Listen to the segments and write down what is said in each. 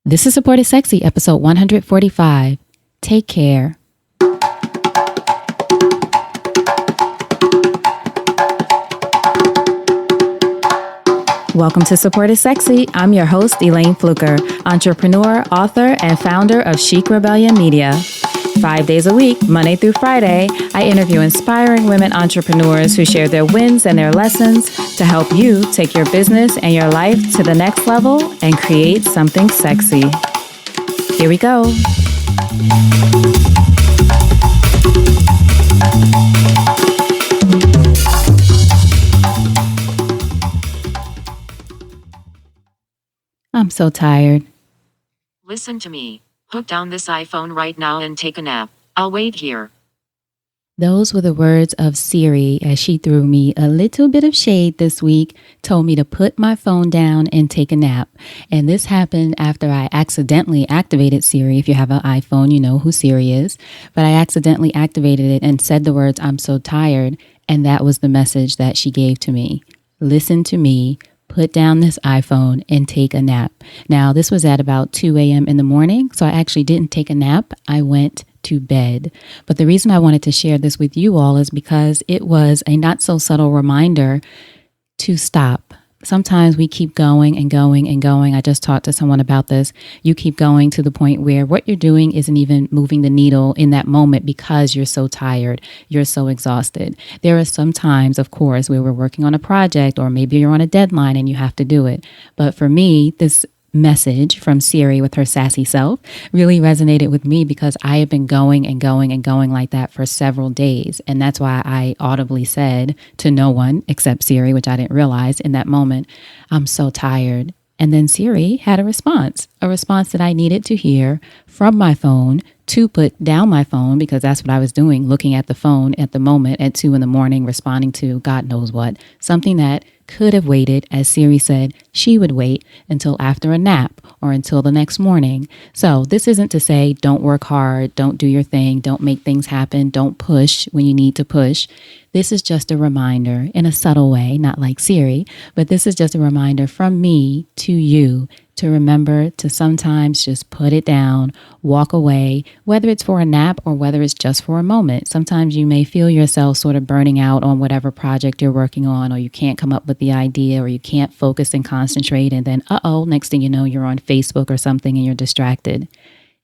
This is Support is Sexy, episode 145. Take care. Welcome to Support is Sexy. I'm your host, Elayne Fluker, entrepreneur, author, and founder of Chic Rebellion Media. 5 days a week, Monday through Friday, I interview inspiring women entrepreneurs who share their wins and their lessons to help you take your business and your life to the next level and create something sexy. Here we go. I'm so tired. Listen to me. Put down this iPhone right now and take a nap. I'll wait here. Those were the words of Siri as she threw me a little bit of shade this week, told me to put my phone down and take a nap. And this happened after I accidentally activated Siri. If you have an iPhone, you know who Siri is. But I accidentally activated it and said the words, "I'm so tired." And that was the message that she gave to me. Listen to me. Put down this iPhone and take a nap. Now, this was at about 2 a.m. in the morning, so I actually didn't take a nap. I went to bed. But the reason I wanted to share this with you all is because it was a not so subtle reminder to stop. Sometimes we keep going and going and going. I just talked to someone about this. You keep going to the point where what you're doing isn't even moving the needle in that moment because you're so tired. You're so exhausted. There are some times, of course, where we're working on a project or maybe you're on a deadline and you have to do it. But for me, this message from Siri with her sassy self really resonated with me because I had been going and going and going like that for several days. And that's why I audibly said to no one except Siri, which I didn't realize in that moment, "I'm so tired." And then Siri had a response that I needed to hear from my phone to put down my phone because that's what I was doing, looking at the phone at the moment at 2 a.m, responding to God knows what, something that could have waited, as Siri said, she would wait until after a nap or until the next morning. So this isn't to say don't work hard, don't do your thing, don't make things happen, don't push when you need to push. This is just a reminder in a subtle way, not like Siri, but this is just a reminder from me to you to remember to sometimes just put it down, walk away, whether it's for a nap or whether it's just for a moment. Sometimes you may feel yourself sort of burning out on whatever project you're working on, or you can't come up with the idea, or you can't focus and concentrate. And then, next thing you know, you're on Facebook or something and you're distracted.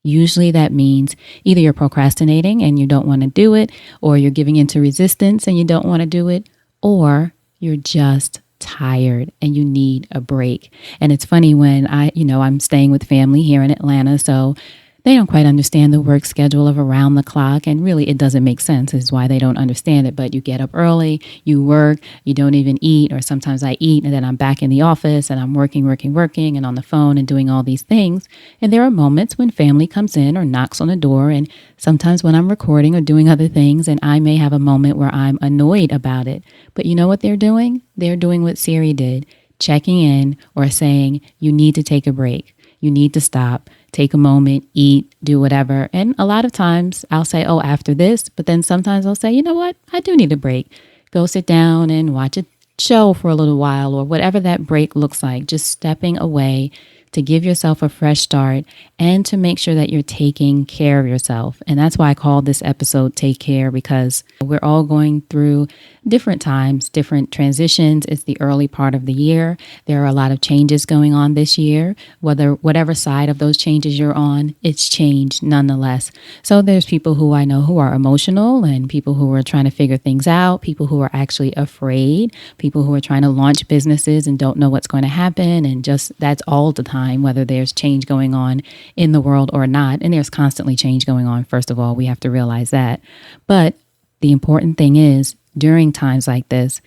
Usually that means either you're procrastinating and you don't want to do it, or you're giving into resistance and you don't want to do it, or you're just tired and you need a break. And it's funny when I'm staying with family here in Atlanta, so they don't quite understand the work schedule of around the clock. And really, it doesn't make sense. Is why they don't understand it. But you get up early, you work, you don't even eat. Or sometimes I eat and then I'm back in the office and I'm working and on the phone and doing all these things. And there are moments when family comes in or knocks on the door. And sometimes when I'm recording or doing other things, and I may have a moment where I'm annoyed about it. But you know what they're doing? They're doing what Siri did, checking in or saying, you need to take a break. You need to stop, take a moment, eat, do whatever. And a lot of times I'll say, after this. But then sometimes I'll say, you know what? I do need a break. Go sit down and watch a show for a little while or whatever that break looks like. Just stepping away to give yourself a fresh start and to make sure that you're taking care of yourself. And that's why I called this episode Take Care, because we're all going through different times, different transitions. It's the early part of the year. There are a lot of changes going on this year. Whatever side of those changes you're on, it's changed nonetheless. So there's people who I know who are emotional and people who are trying to figure things out, people who are actually afraid, people who are trying to launch businesses and don't know what's going to happen. And just that's all the time, whether there's change going on in the world or not. And there's constantly change going on. First of all, we have to realize that. But the important thing is, during times like this,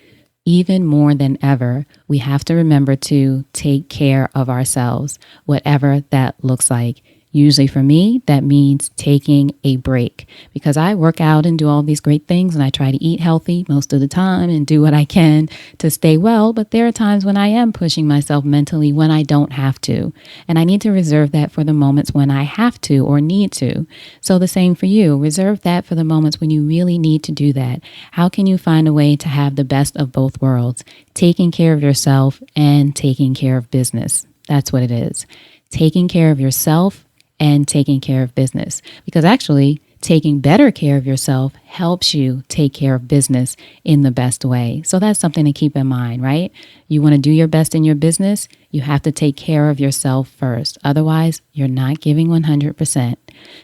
even more than ever, we have to remember to take care of ourselves, whatever that looks like. Usually for me, that means taking a break because I work out and do all these great things and I try to eat healthy most of the time and do what I can to stay well. But there are times when I am pushing myself mentally when I don't have to. And I need to reserve that for the moments when I have to or need to. So the same for you. Reserve that for the moments when you really need to do that. How can you find a way to have the best of both worlds? Taking care of yourself and taking care of business. That's what it is. taking care of yourself and taking care of business. Because actually, taking better care of yourself helps you take care of business in the best way. So that's something to keep in mind, right? You want to do your best in your business, you have to take care of yourself first. Otherwise, you're not giving 100%.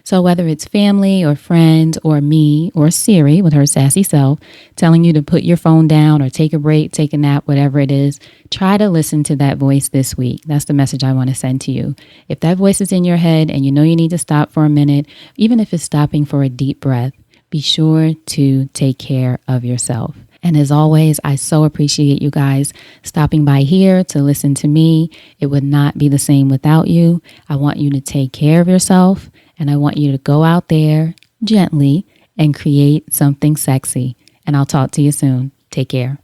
So whether it's family or friends or me or Siri with her sassy self telling you to put your phone down or take a break, take a nap, whatever it is, try to listen to that voice this week. That's the message I want to send to you. If that voice is in your head and you know you need to stop for a minute, even if it's stopping for a deep breath, be sure to take care of yourself. And as always, I so appreciate you guys stopping by here to listen to me. It would not be the same without you. I want you to take care of yourself, and I want you to go out there gently and create something sexy. And I'll talk to you soon. Take care.